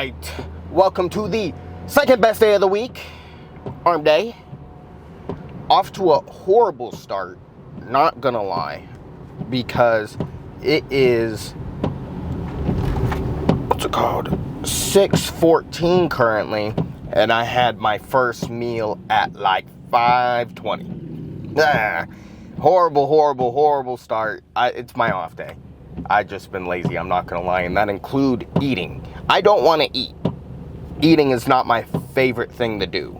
right, welcome to the second best day of the week, arm day. Off to a horrible start, not gonna lie, because it is, what's it called, 6:14 currently, and I had my first meal at like 5:20. Horrible start. It's my off day. I've just been lazy, I'm not gonna lie, and that include eating. I don't want to eat. Eating is not my favorite thing to do.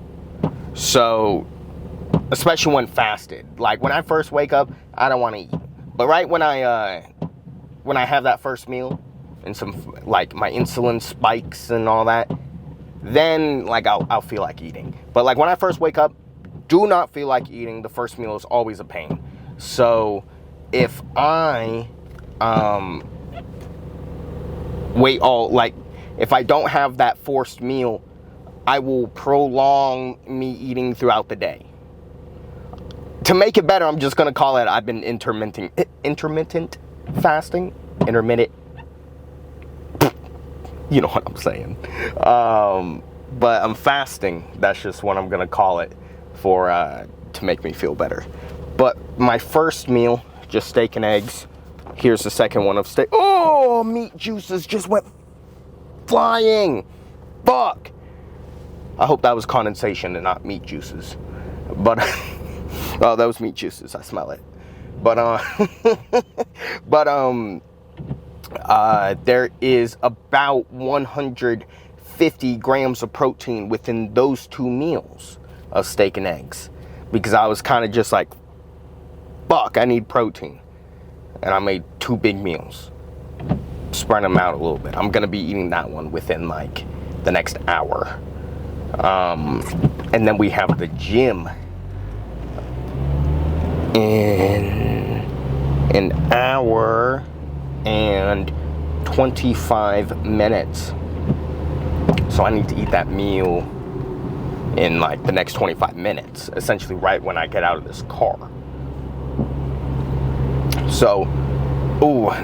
So, especially when fasted. Like when I first wake up, I don't want to eat. But right when I have that first meal and some like my insulin spikes and all that, then like I'll feel like eating. But like when I first wake up, do not feel like eating. The first meal is always a pain. So if I if I don't have that forced meal, I will prolong me eating throughout the day. To make it better, I'm just gonna call it, I've been intermittent fasting. Intermittent. You know what I'm saying. But I'm fasting. That's just what I'm gonna call it for to make me feel better. But my first meal, just steak and eggs. Here's the second one of steak. Oh, meat juices just went flying. Fuck. I hope that was condensation and not meat juices. But oh, that was meat juices. I smell it. But there is about 150 grams of protein within those two meals of steak and eggs, because I was kind of just like, fuck, I need protein. And I made two big meals, spread them out a little bit. I'm gonna be eating that one within like the next hour. And then we have the gym in an hour and 25 minutes. So I need to eat that meal in like the next 25 minutes, essentially right when I get out of this car. So,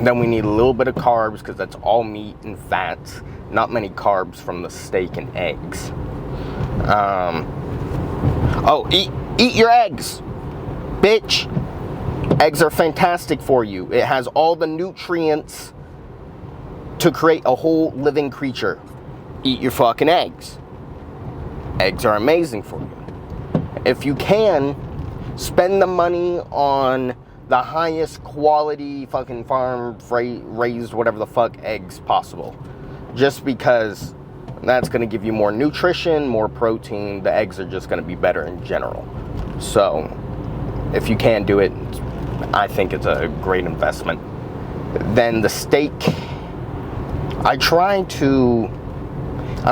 then we need a little bit of carbs, because that's all meat and fats. Not many carbs from the steak and eggs. Eat your eggs, bitch. Eggs are fantastic for you. It has all the nutrients to create a whole living creature. Eat your fucking eggs. Eggs are amazing for you. If you can, spend the money on the highest quality fucking farm raised whatever the fuck eggs possible, just because that's going to give you more nutrition, more protein. The eggs are just going to be better in general. So if you can do it, I think it's a great investment. Then the steak, I don't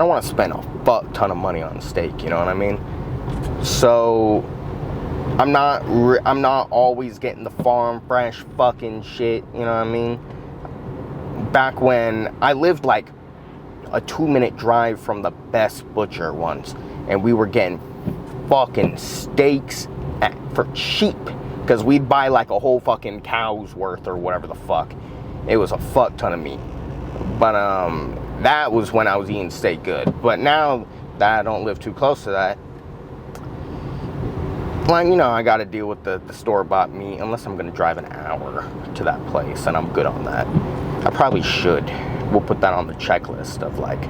want to spend a fuck ton of money on steak, you know what I mean? So I'm not always getting the farm fresh fucking shit, you know what I mean? Back when I lived like a 2-minute drive from the best butcher once, and we were getting fucking steaks for cheap, because we'd buy like a whole fucking cow's worth or whatever the fuck. It was a fuck ton of meat. But that was when I was eating steak good. But now that I don't live too close to that, like, you know, I gotta deal with the store-bought meat, unless I'm gonna drive an hour to that place, and I'm good on that. I probably should. We'll put that on the checklist of like,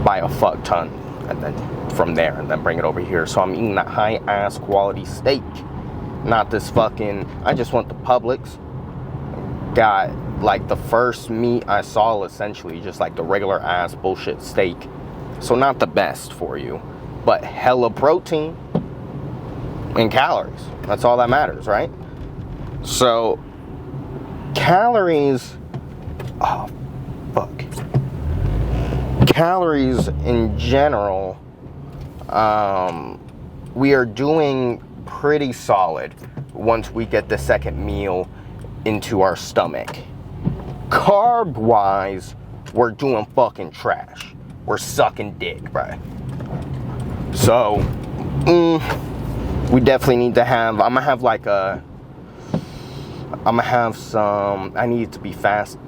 buy a fuck ton, and then from there, and then bring it over here. So I'm eating that high-ass quality steak. Not this fucking, I just went to Publix. Got like the first meat I saw, essentially, just like the regular-ass bullshit steak. So not the best for you, but hella protein and calories. That's all that matters, right? So calories, oh fuck, calories in general, we are doing pretty solid once we get the second meal into our stomach. Carb wise, we're doing fucking trash. We're sucking dick, right? So we definitely need to have, I'm gonna have some, I need it to be fast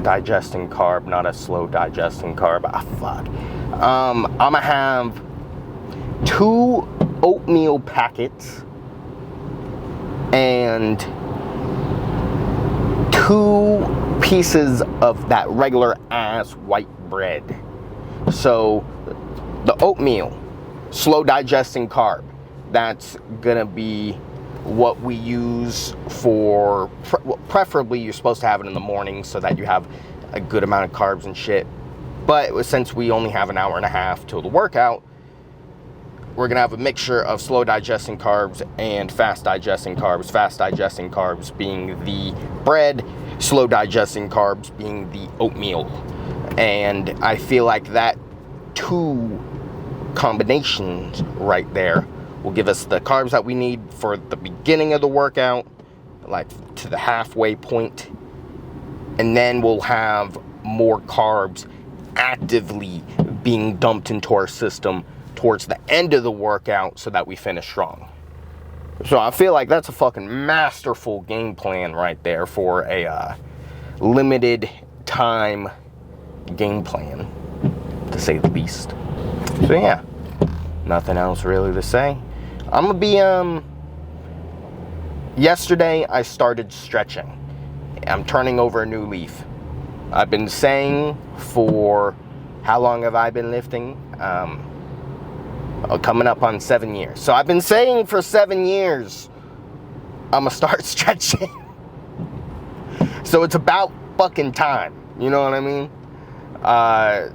digesting carb, not a slow digesting carb. Fuck. I'm gonna have 2 oatmeal packets and 2 pieces of that regular ass white bread. So the oatmeal, slow digesting carb, that's gonna be what we use for, preferably you're supposed to have it in the morning so that you have a good amount of carbs and shit. But since we only have an hour and a half till the workout, we're gonna have a mixture of slow digesting carbs and fast digesting carbs. Fast digesting carbs being the bread, slow digesting carbs being the oatmeal. And I feel like that 2 combinations right there will give us the carbs that we need for the beginning of the workout, like to the halfway point, and then we'll have more carbs actively being dumped into our system towards the end of the workout so that we finish strong. So I feel like that's a fucking masterful game plan right there for a limited time game plan, to say the least. So yeah, nothing else really to say. I'm gonna be, yesterday I started stretching. I'm turning over a new leaf. I've been saying for, how long have I been lifting? Coming up on 7 years. So I've been saying for 7 years, I'm gonna start stretching. So it's about fucking time, you know what I mean?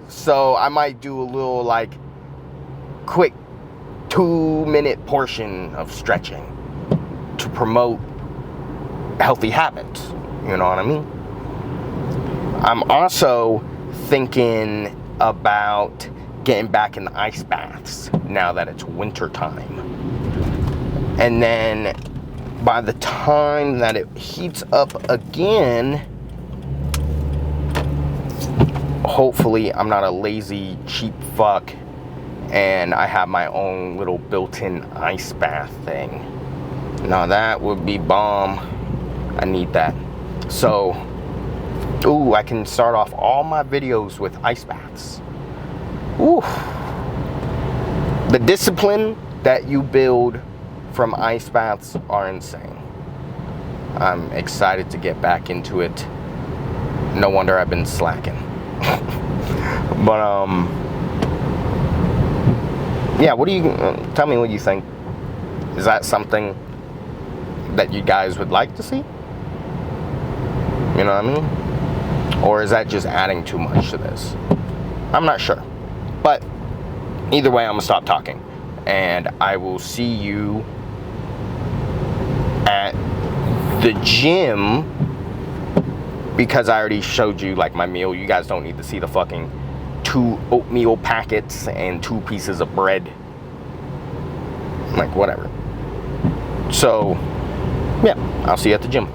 So I might do a little, like, quick 2-minute portion of stretching to promote healthy habits, you know what I mean? I'm also thinking about getting back in the ice baths now that it's winter time. And then by the time that it heats up again, hopefully I'm not a lazy, cheap fuck and I have my own little built-in ice bath thing. Now that would be bomb. I need that. So, ooh, I can start off all my videos with ice baths. Ooh. The discipline that you build from ice baths are insane. I'm excited to get back into it. No wonder I've been slacking. But, yeah, what do you, tell me what you think. Is that something that you guys would like to see? You know what I mean? Or is that just adding too much to this? I'm not sure. But either way, I'm gonna stop talking. And I will see you at the gym, because I already showed you like my meal. You guys don't need to see the fucking 2 oatmeal packets and 2 pieces of bread. Like, whatever. So, yeah, I'll see you at the gym.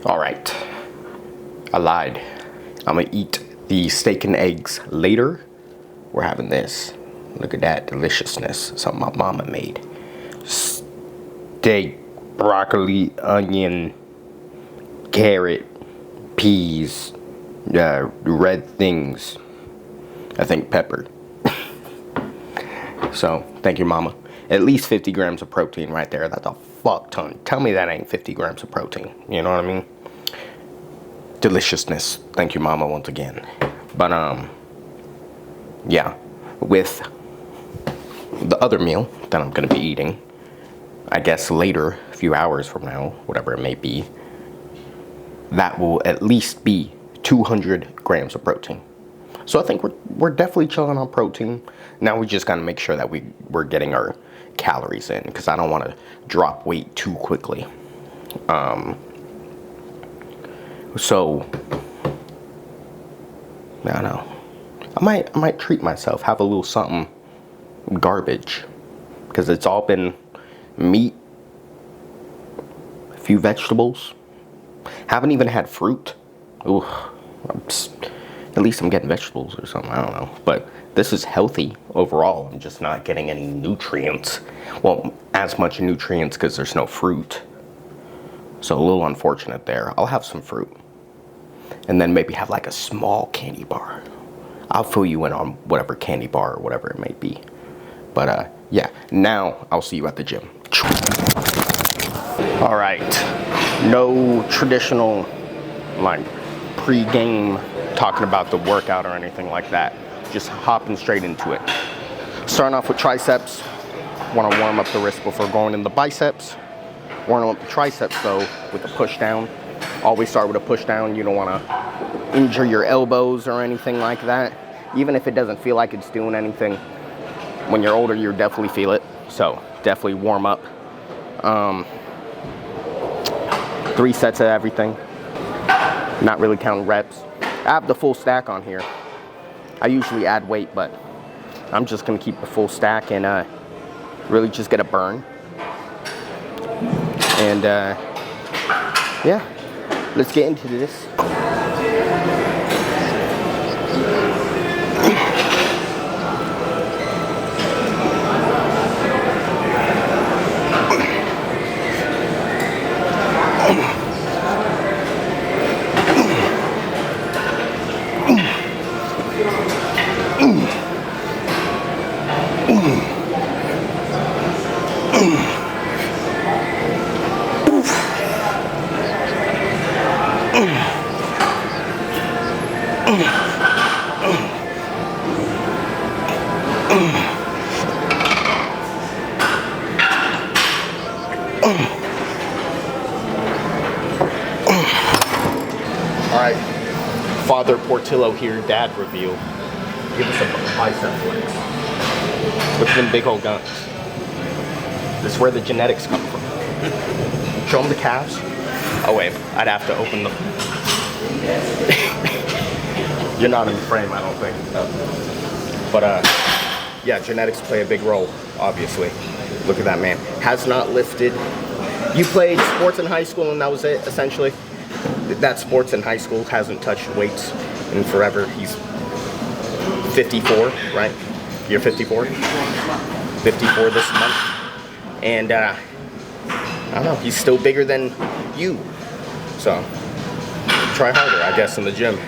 Alright. I lied. I'm gonna eat the steak and eggs later. We're having this. Look at that deliciousness. Something my mama made. Steak, broccoli, onion, carrot, peas, red things. I think pepper. So, thank you, mama. At least 50 grams of protein right there. That's a fuck ton. Tell me that ain't 50 grams of protein. You know what I mean? Deliciousness. Thank you, mama, once again. But, yeah. With the other meal that I'm going to be eating, I guess later, a few hours from now, whatever it may be, that will at least be 200 grams of protein. So I think we're definitely chilling on protein. Now we just got to make sure that we're getting our calories in, because I don't want to drop weight too quickly. So I don't know. I might treat myself, have a little something garbage, because it's all been meat, a few vegetables. Haven't even had fruit. Ooh, at least I'm getting vegetables or something. I don't know. But this is healthy overall. I'm just not getting any nutrients. Well, as much nutrients because there's no fruit. So a little unfortunate there. I'll have some fruit. and then maybe have like a small candy bar. I'll fill you in on whatever candy bar or whatever it may be. But yeah, now I'll see you at the gym. All right, no traditional like pre-game talking about the workout or anything like that. Just hopping straight into it. Starting off with triceps. Want to warm up the wrist before going in the biceps. Warming up the triceps though with a push down. Always start with a push down. You don't want to injure your elbows or anything like that. Even if it doesn't feel like it's doing anything, when you're older, you definitely feel it. So definitely warm up. 3 sets of everything. Not really counting reps. I have the full stack on here. I usually add weight, but I'm just gonna keep the full stack and really just get a burn. And yeah, let's get into this. Alright, Father Portillo here, dad review. Give us a bicep flex. Look at them big old guns. This is where the genetics come from. Show them the calves. Oh wait, I'd have to open them. You're not in the frame, I don't think. But yeah, genetics play a big role, obviously. Look at that man. Has not lifted. You played sports in high school and that was it, essentially? That sports in high school, hasn't touched weights in forever. He's 54, right? You're 54? 54 this month. And I don't know, he's still bigger than you. So try harder, I guess, in the gym.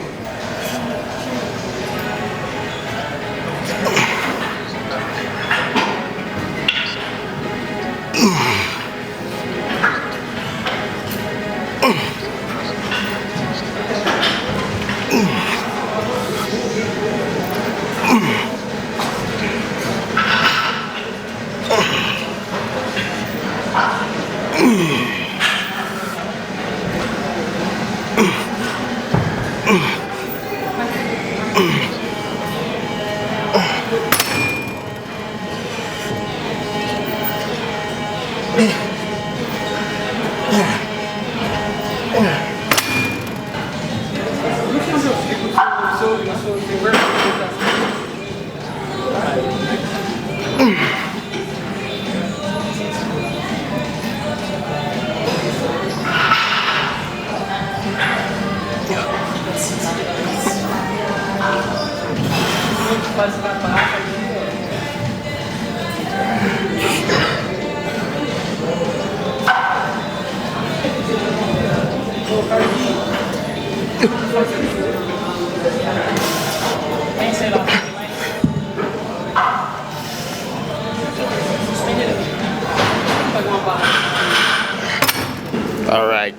All right,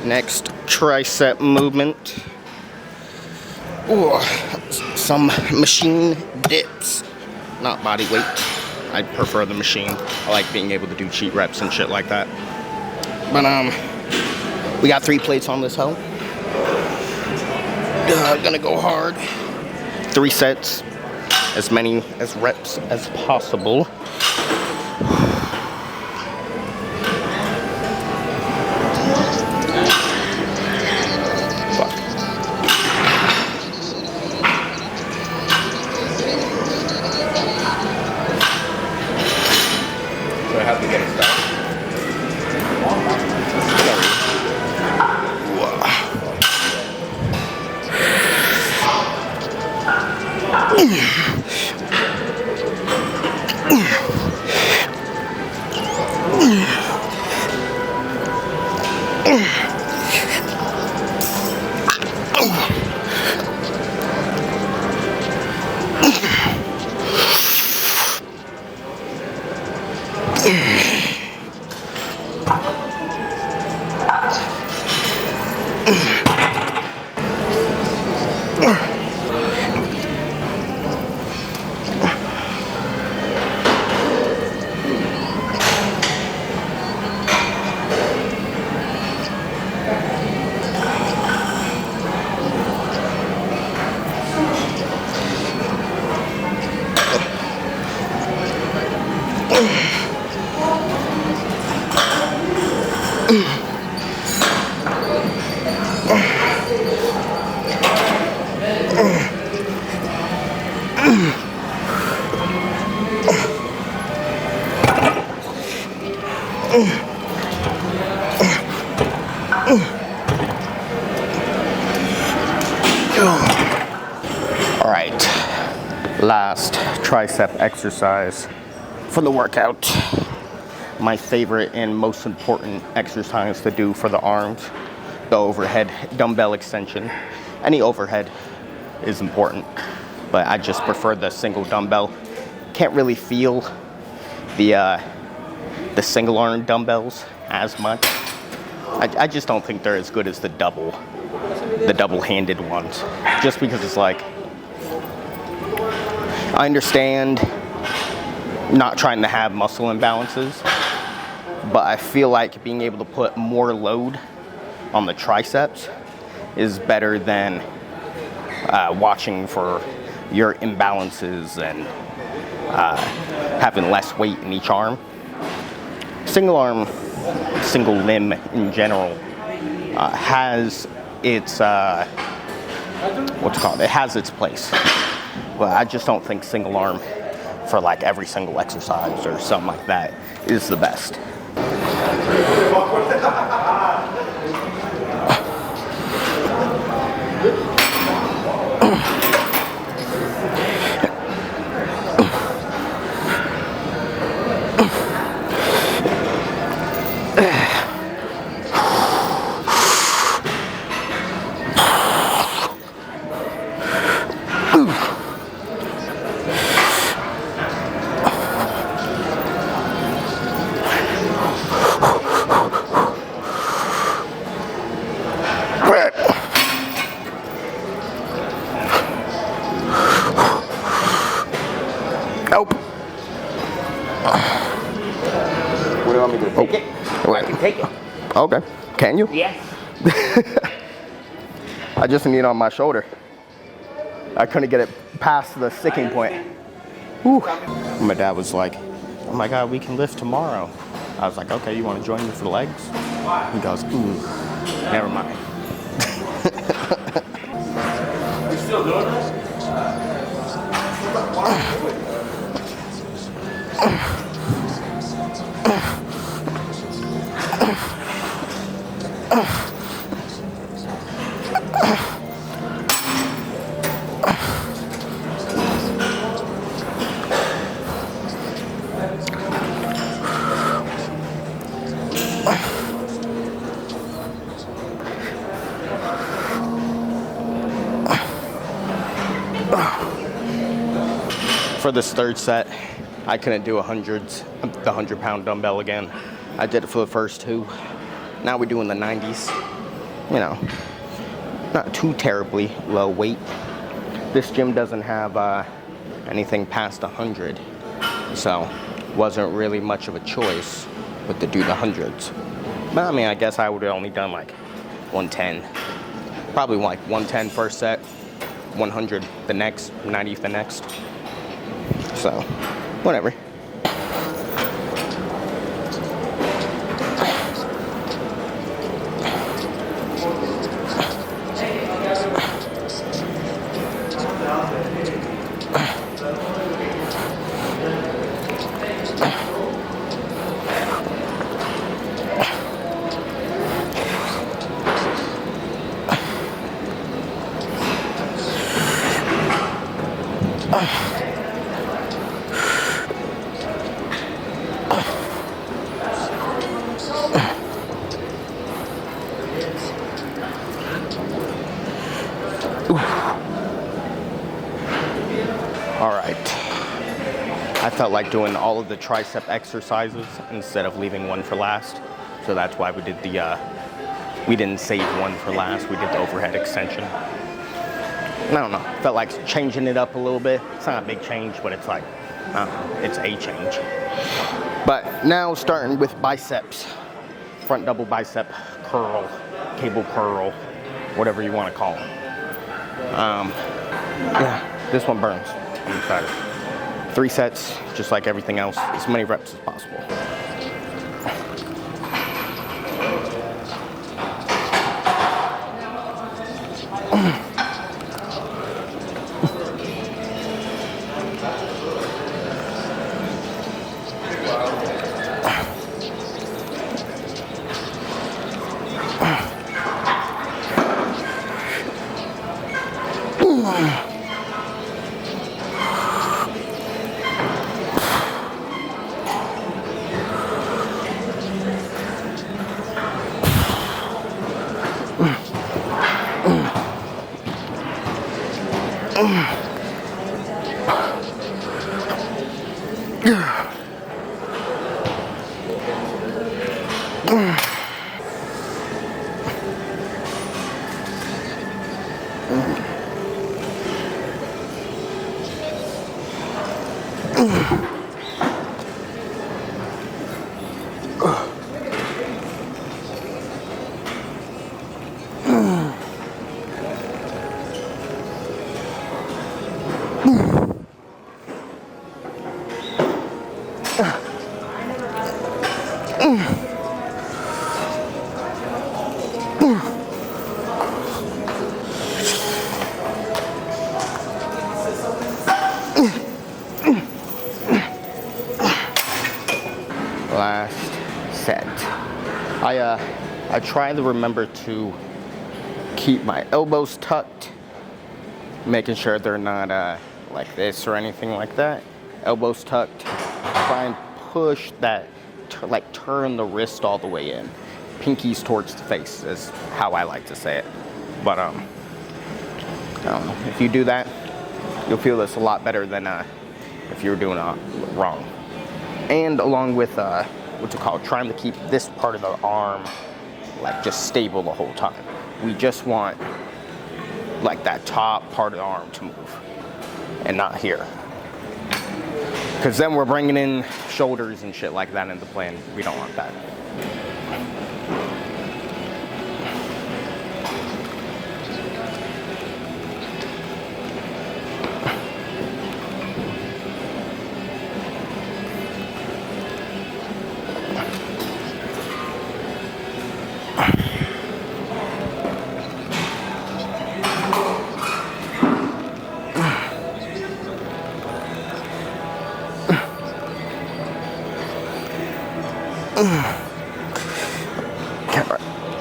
next tricep movement. Ooh, some machine dips, not body weight. I prefer the machine. I like being able to do cheat reps and shit like that. But we got 3 plates on this hoe. Gonna go hard. 3 sets, as many as reps as possible. All right, last tricep exercise for the workout. My favorite and most important exercise to do for the arms, the overhead dumbbell extension. Any overhead is important, but I just prefer the single dumbbell. Can't really feel the single arm dumbbells as much. I just don't think they're as good as the double-handed ones, just because it's like, I understand not trying to have muscle imbalances, but I feel like being able to put more load on the triceps is better than watching for your imbalances and having less weight in each arm. Single arm, single limb in general has its it has its place, but I just don't think single arm for like every single exercise or something like that is the best. Nope. What do you want me to take it? Wait. I can take it. Okay. Can you? Yes. I just need it on my shoulder. I couldn't get it past the sticking point. Whew. My dad was like, oh my God, we can lift tomorrow. I was like, okay, you want to join me for the legs? He goes, ooh, never mind. You still doing this? For this third set, I couldn't do the 100-pound dumbbell again. I did it for the first two. Now we're doing the 90s. You know, not too terribly low weight. This gym doesn't have anything past 100, so wasn't really much of a choice but to do the hundreds. But I mean, I guess I would have only done like 110. Probably like 110 first set, 100 the next, 90 the next. So, whatever. All right. I felt like doing all of the tricep exercises instead of leaving one for last. So that's why we did the, we didn't save one for last. We did the overhead extension. I don't know. Felt like changing it up a little bit. It's not a big change, but it's like, I don't know, it's a change. But now starting with biceps. Front double bicep curl, cable curl, whatever you want to call it. Yeah, this one burns. I'm excited. 3 sets, just like everything else, as many reps as possible. Last set. I try to remember to keep my elbows tucked, making sure they're not like this or anything like that. Elbows tucked. Try and push that, like turn the wrist all the way in. Pinkies towards the face is how I like to say it. But I don't know. If you do that, you'll feel this a lot better than if you're doing it wrong. And along with what's it called, trying to keep this part of the arm like just stable the whole time. We just want like that top part of the arm to move and not here, because then we're bringing in shoulders and shit like that into play, and we don't want that.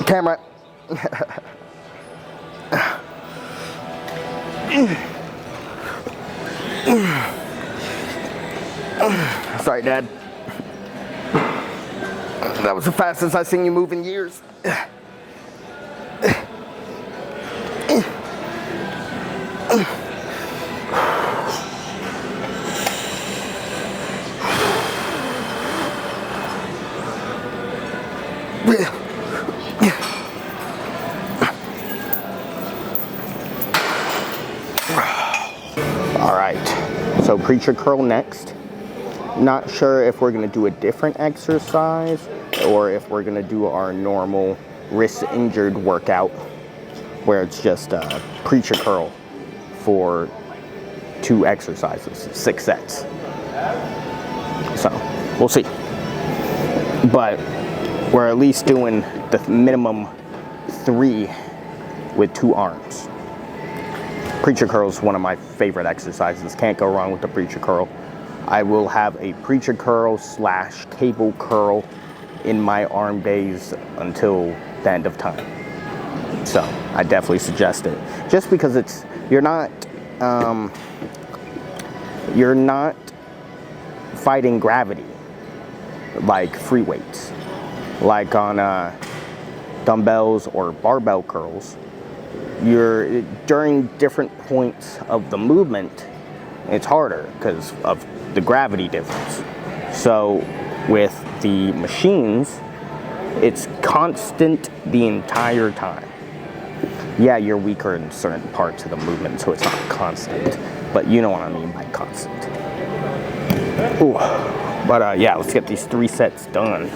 Camera. Sorry, Dad. That was the fastest I've seen you move in years. All right, so preacher curl next. Not sure if we're gonna do a different exercise or if we're gonna do our normal wrist injured workout where it's just a preacher curl for 2 exercises, 6 sets. So we'll see. But we're at least doing the minimum 3 with 2 arms. Preacher curl is one of my favorite exercises. Can't go wrong with the preacher curl. I will have a preacher curl / cable curl in my arm days until the end of time. So I definitely suggest it. Just because it's, you're not fighting gravity like free weights. Like on dumbbells or barbell curls, during different points of the movement, It's harder because of the gravity difference. So with the machines, it's constant the entire time. Yeah, you're weaker in certain parts of the movement, so it's not constant. But you know what I mean by constant. Ooh. But yeah, let's get these 3 sets done.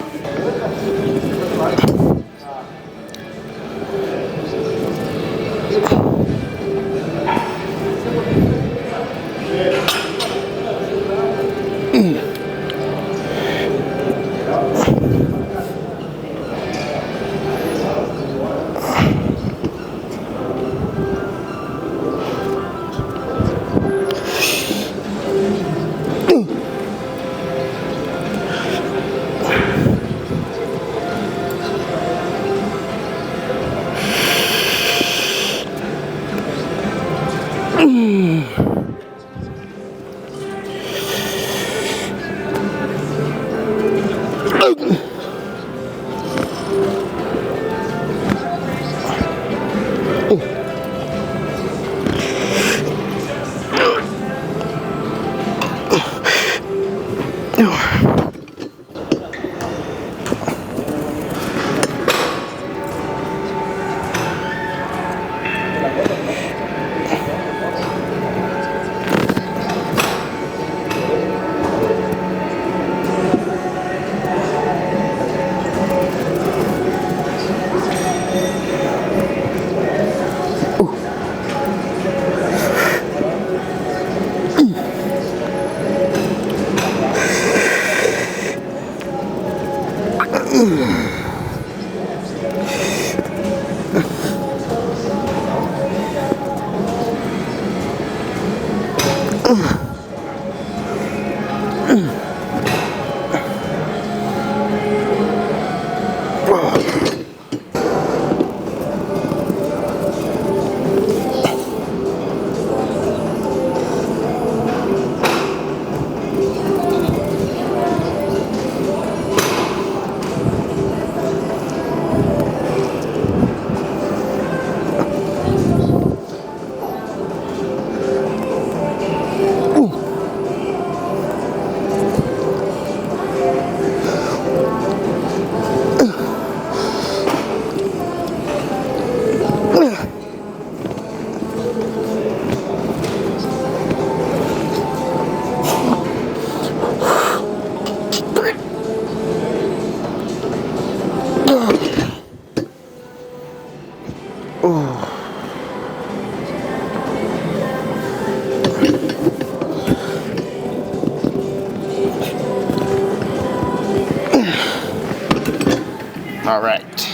Alright,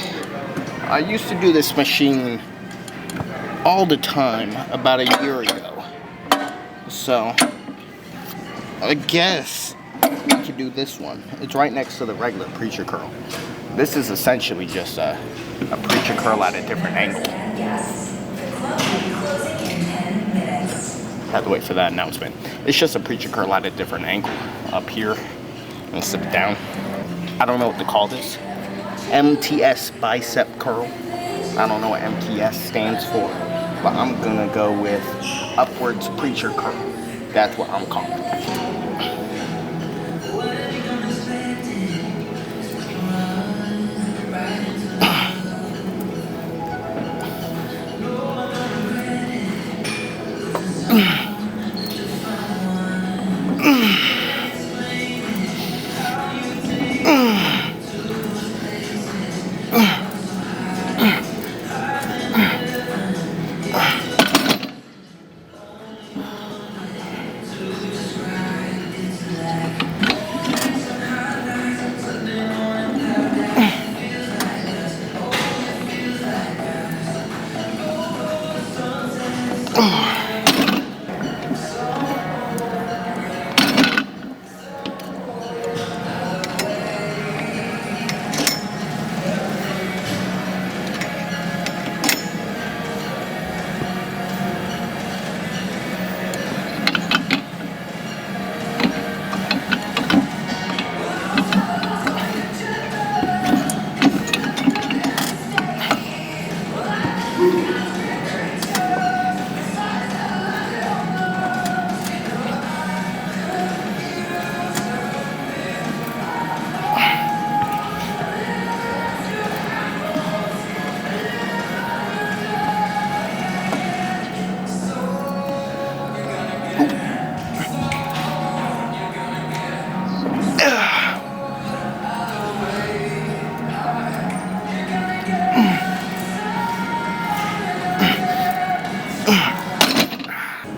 I used to do this machine all the time about a year ago, so I guess we could do this one. It's right next to the regular preacher curl. This is essentially just a preacher curl at a different angle. Had to wait for that announcement. It's just a preacher curl at a different angle, up here instead of down. I don't know what to call this. MTS bicep curl. I don't know what MTS stands for, but I'm gonna go with upwards preacher curl. That's what I'm calling it.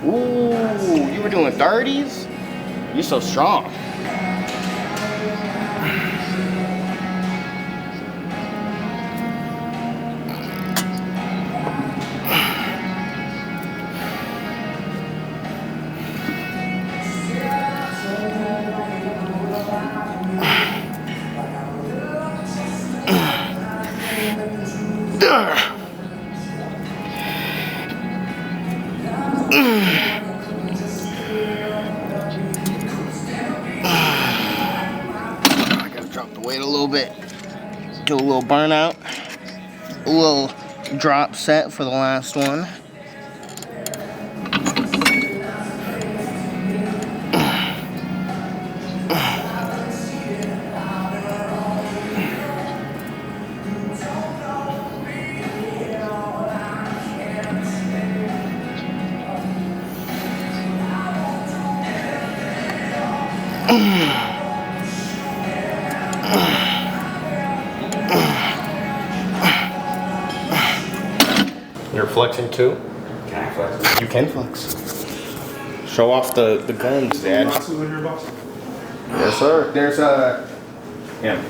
Ooh, you were doing 30s? You're so strong. I gotta drop the weight a little bit. Do a little burnout. A little drop set for the last one. You're flexing too? Can I flex? You can flex. Show off the guns, Dad. Yes, sir. There's a... Yeah.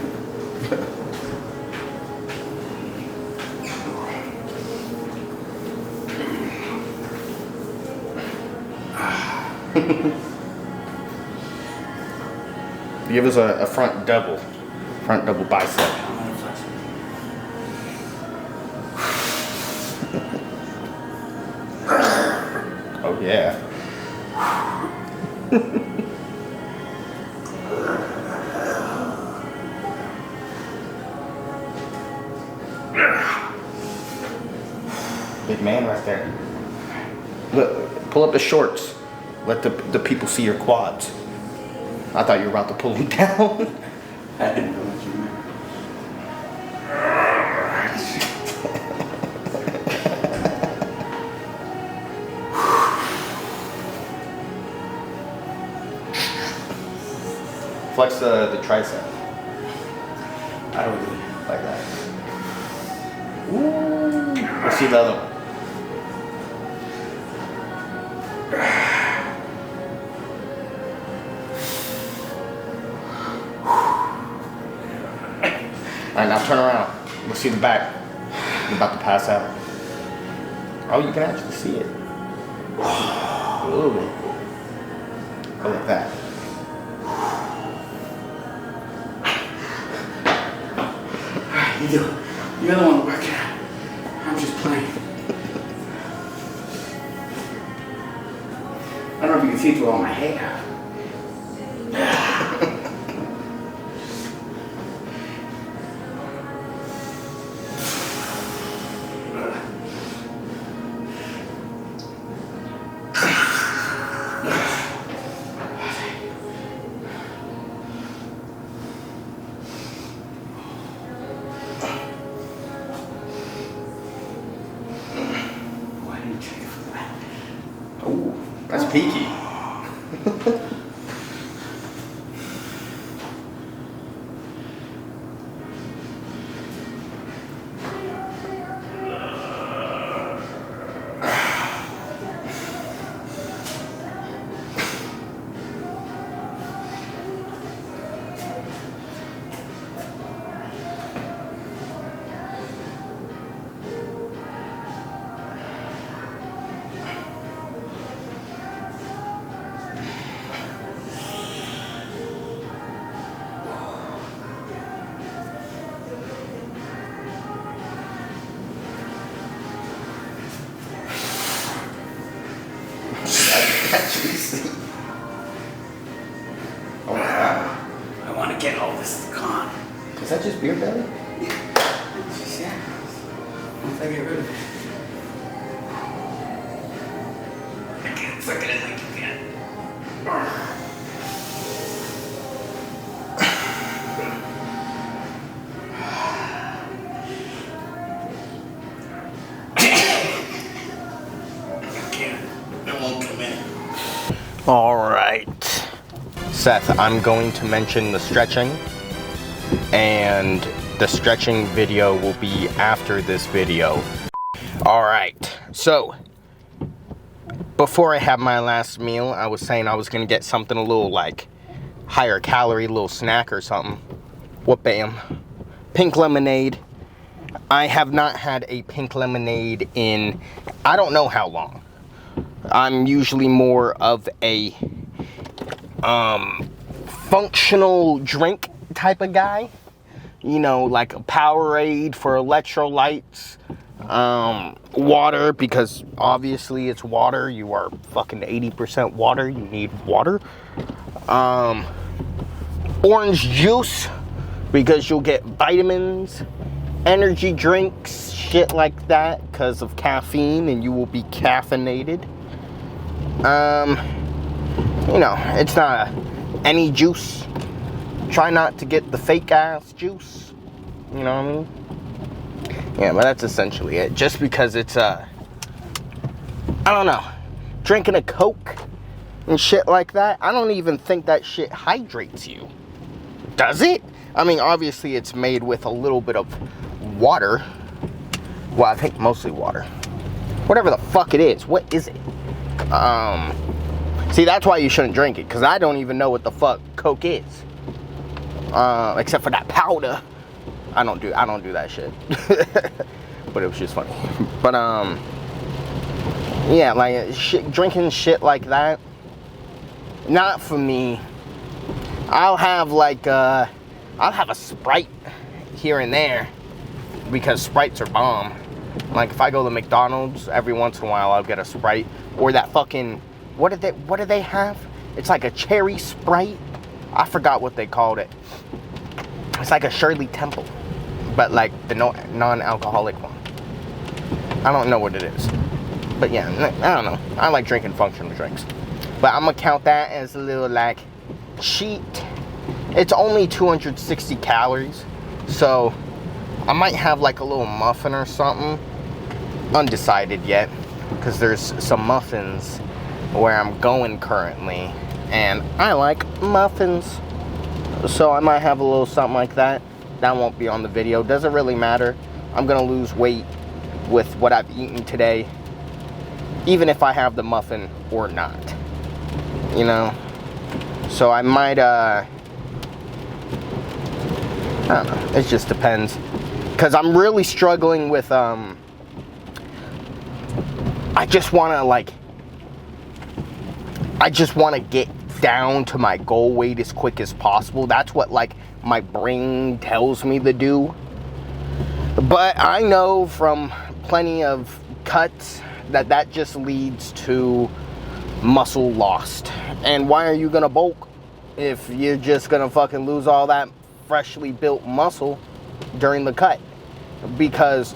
Give us a front double bicep. Oh yeah. Big man right there. Look, pull up the shorts. Let the people see your quads. I thought you were about to pull them down. I didn't know what you meant. Flex the tricep. I don't really. Like that. Ooh. Let's see the other one. Alright, now turn around. Let's see the back. You're about to pass out. Oh, you can actually see it. A little bit. Go like that. You're the one working out. I'm just playing. I don't know if you can see through all my hair. Ooh, that's peaky. Oh my god. I want to get all this gone. Is that just beer belly? It's just, yeah. Once I get rid of it. I can't suck it in like you can. All right. Seth, I'm going to mention the stretching, and the stretching video will be after this video. All right. So, before I had my last meal, I was saying I was gonna get something a little like higher calorie, little snack or something. What bam. Pink lemonade. I have not had a pink lemonade in I don't know how long. I'm usually more of a functional drink type of guy. You know, like a Powerade for electrolytes. Water, because obviously it's water. You are fucking 80% water. You need water. Orange juice, because you'll get vitamins. Energy drinks, shit like that, because of caffeine, and you will be caffeinated. You know, it's not any juice. Try not to get the fake ass juice. You know what I mean? Yeah, but that's essentially it. Just because it's, I don't know, drinking a Coke and shit like that, I don't even think that shit hydrates you. Does it? I mean, obviously it's made with a little bit of water. Well, I think mostly water. Whatever the fuck it is. What is it? See, that's why you shouldn't drink it, because I don't even know what the fuck Coke is. Except for that powder. I don't do that shit. But it was just funny. But yeah, like drinking shit like that, not for me. I'll have like I'll have a Sprite here and there, because Sprites are bomb. Like if I go to McDonald's, every once in a while I'll get a Sprite, or that fucking what do they have? It's like a cherry Sprite. I forgot what they called it. It's like a Shirley Temple, but like the non-alcoholic one. I don't know what it is, but yeah, I don't know. I like drinking functional drinks, but I'm gonna count that as a little like cheat. It's only 260 calories, so I might have like a little muffin or something. Undecided yet, because there's some muffins where I'm going currently, and I like muffins. So I might have a little something like that. That won't be on the video. Doesn't really matter. I'm gonna lose weight with what I've eaten today, even if I have the muffin or not. You know? So I might, I don't know. It just depends. Because I'm really struggling with, I just want to get down to my goal weight as quick as possible. That's what like my brain tells me to do. But I know from plenty of cuts that just leads to muscle lost. And why are you gonna bulk if you're just gonna fucking lose all that freshly built muscle during the cut? Because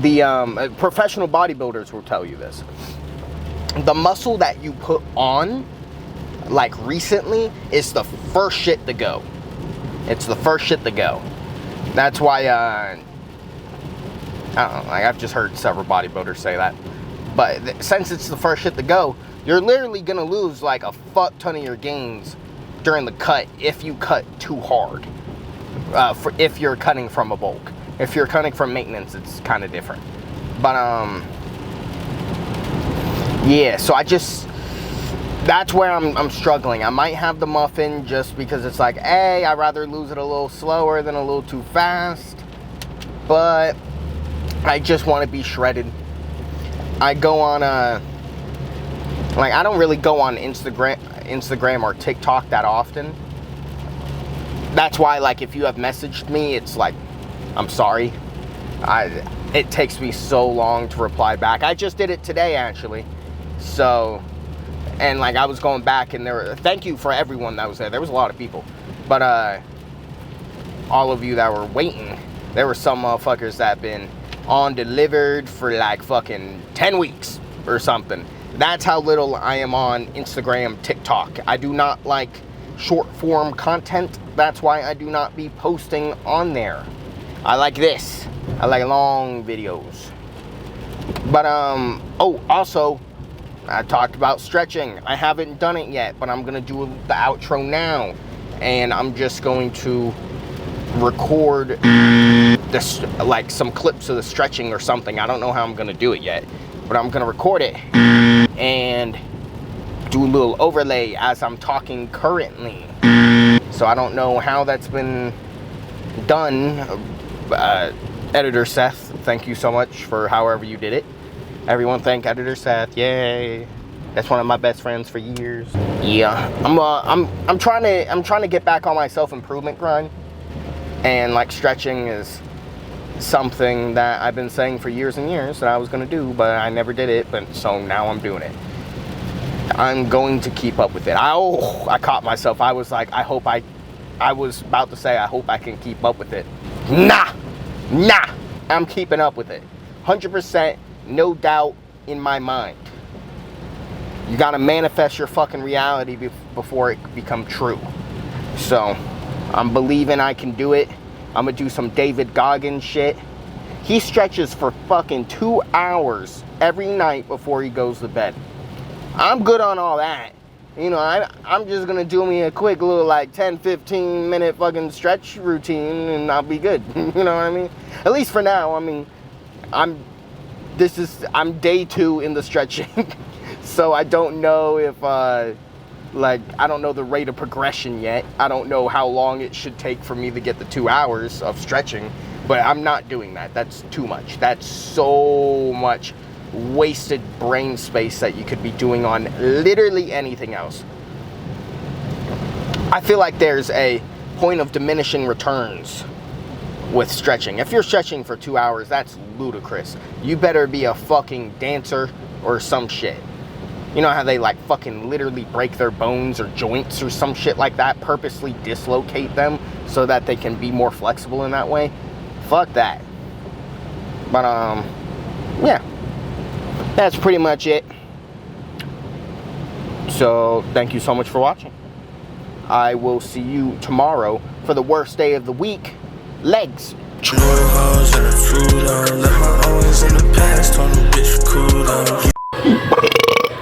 the professional bodybuilders will tell you this. The muscle that you put on like recently is the first shit to go. It's the first shit to go. That's why I don't know, like I've just heard several bodybuilders say that. But since it's the first shit to go, you're literally gonna lose like a fuck ton of your gains during the cut if you cut too hard. If you're cutting from a bulk. If you're cutting from maintenance, it's kind of different. But yeah, so that's where I'm struggling. I might have the muffin just because it's like, hey, I'd rather lose it a little slower than a little too fast. But I just want to be shredded. I go on like I don't really go on Instagram or TikTok that often. That's why, like, if you have messaged me, it's like, I'm sorry. It takes me so long to reply back. I just did it today, actually. So, and like I was going back, and thank you for everyone that was there. There was a lot of people, but all of you that were waiting, there were some motherfuckers that have been on delivered for like fucking 10 weeks or something. That's how little I am on Instagram, TikTok. I do not like short form content. That's why I do not be posting on there. I like this. I like long videos. But oh, also I talked about stretching. I haven't done it yet, but I'm gonna do the outro now, and I'm just going to record this, like some clips of the stretching or something. I don't know how I'm gonna do it yet, but I'm gonna record it and do a little overlay as I'm talking currently. So I don't know how that's been done. Editor Seth, thank you so much for however you did it. Everyone thank Editor Seth. Yay. That's one of my best friends for years. Yeah, I'm trying to get back on my self-improvement grind, and like stretching is something that I've been saying for years and years that I was gonna do, but I never did it. But so now I'm doing it. I'm going to keep up with it. I caught myself. I was like, I was about to say, I hope I can keep up with it. Nah, I'm keeping up with it. 100%, no doubt in my mind. You gotta manifest your fucking reality before it become true. So, I'm believing I can do it. I'm gonna do some David Goggins shit. He stretches for fucking 2 hours every night before he goes to bed. I'm good on all that. You know, I'm just gonna do me a quick little like 10-15 minute fucking stretch routine and I'll be good. You know what I mean? At least for now. I mean, I'm day 2 in the stretching. So I don't know if I don't know the rate of progression yet. I don't know how long it should take for me to get the 2 hours of stretching, but I'm not doing that. That's too much. That's so much wasted brain space that you could be doing on literally anything else. I feel like there's a point of diminishing returns with stretching. If you're stretching for 2 hours, that's ludicrous. You better be a fucking dancer or some shit. You know how they like fucking literally break their bones or joints or some shit like that, purposely dislocate them so that they can be more flexible in that way? Fuck that. But yeah. That's pretty much it. So, thank you so much for watching. I will see you tomorrow for the worst day of the week, legs. Left my always in the past, told bitch cool down.